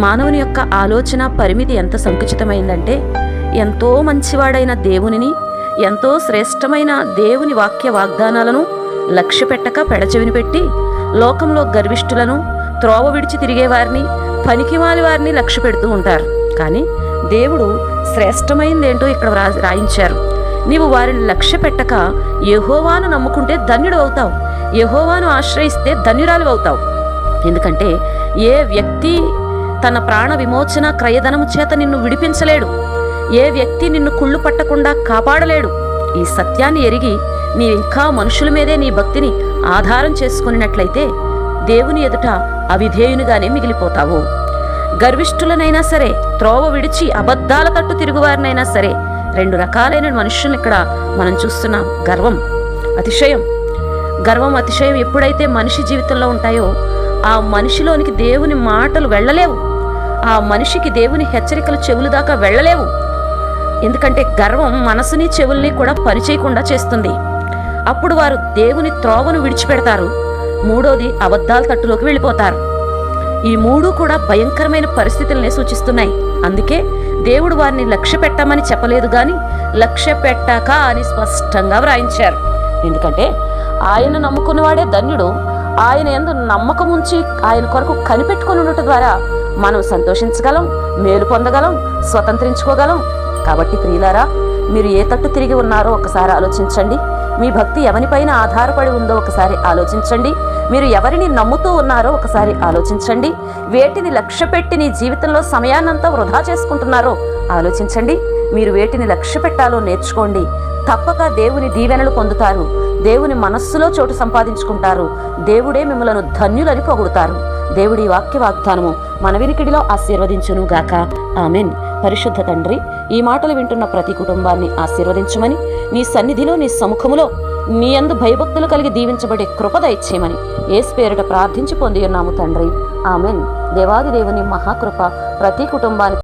మానవుని యొక్క ఆలోచన పరిమితి ఎంత సంకుచితమైందంటే, ఎంతో మంచివాడైన దేవునిని, ఎంతో శ్రేష్టమైన దేవుని వాక్య వాగ్దానాలను లక్ష్య పెట్టక పెడచెవిని పెట్టి, లోకంలో గర్విష్ఠులను, త్రోవ విడిచి తిరిగేవారిని, పనికిమాలి వారిని లక్ష్య పెడుతూ ఉంటారు. కానీ దేవుడు శ్రేష్టమైందేంటో ఇక్కడ రాయించారు. నీవు వారిని లక్ష్య పెట్టక యెహోవాను నమ్ముకుంటే ధన్యుడు అవుతావు, యెహోవాను ఆశ్రయిస్తే ధన్యురాలు అవుతావు. ఎందుకంటే ఏ వ్యక్తి తన ప్రాణ విమోచన క్రయధనము చేత నిన్ను విడిపించలేడు, ఏ వ్యక్తి నిన్ను కుళ్ళు పట్టకుండా కాపాడలేడు. ఈ సత్యాన్ని ఎరిగి నీ ఇంకా మనుషుల మీదే నీ భక్తిని ఆధారం చేసుకున్నట్లయితే దేవుని ఎదుట అవిధేయునిగానే మిగిలిపోతావు. గర్విష్ఠులనైనా సరే, త్రోవ విడిచి అబద్ధాల తట్టు తిరుగువారినైనా సరే, రెండు రకాలైన మనుషులను ఇక్కడ మనం చూస్తున్నాం. గర్వం, అతిశయం. గర్వం, అతిశయం ఎప్పుడైతే మనిషి జీవితంలో ఉంటాయో ఆ మనిషిలోనికి దేవుని మాటలు వెళ్ళలేవు, ఆ మనిషికి దేవుని హెచ్చరికలు చెవులు దాకా వెళ్ళలేవు. ఎందుకంటే గర్వం మనసుని చెవుల్ని కూడా పనిచేయకుండా చేస్తుంది. అప్పుడు వారు దేవుని త్రోవను విడిచిపెడతారు. మూడోది, అబద్ధాల తట్టులోకి వెళ్ళిపోతారు. ఈ మూడు కూడా భయంకరమైన పరిస్థితులనే సూచిస్తున్నాయి. అందుకే దేవుడు వారిని లక్ష్య పెట్టమని చెప్పలేదు గాని లక్ష్య పెట్టాక అని స్పష్టంగా వ్రాయించారు. ఎందుకంటే ఆయన నమ్ముకున్నవాడే ధన్యుడు. ఆయన యందు నమ్మకం ఉంచి ఆయన కొరకు కనిపెట్టుకుని ఉండటం ద్వారా మనం సంతోషించగలం, మేలు పొందగలం, స్వతంత్రించుకోగలం. కాబట్టి ప్రియులారా, మీరు ఏ తట్టు తిరిగి ఉన్నారో ఒకసారి ఆలోచించండి. మీ భక్తి ఎవరిపైన ఆధారపడి ఉందో ఒకసారి ఆలోచించండి. మీరు ఎవరిని నమ్ముతూ ఉన్నారో ఒకసారి ఆలోచించండి. వేటిని లక్ష్య పెట్టి నీ జీవితంలో సమయాన్నంతా వృధా చేసుకుంటున్నారో ఆలోచించండి. మీరు వేటిని లక్ష్య పెట్టాలో నేర్చుకోండి. తప్పక దేవుని దీవెనలు పొందుతారు, దేవుని మనస్సులో చోటు సంపాదించుకుంటారు, దేవుడే మిమ్మలను ధన్యులని పొగుడుతారు. దేవుడి వాక్య వాగ్దానము మన వినికిడిలో ఆశీర్వదించును గాక. ఆమెన్. పరిశుద్ధ తండ్రి, ఈ మాటలు వింటున్న ప్రతి కుటుంబాన్ని ఆశీర్వదించమని, నీ సన్నిధిలో, నీ సముఖములో నీ యందు భయభక్తులు కలిగి దీవించబడే కృప దయచేయమని యేసు పేరిట ప్రార్థించి పొంది ఉన్నాము తండ్రి. ఆమెన్. దేవాది దేవుని మహాకృప ప్రతి కుటుంబానికి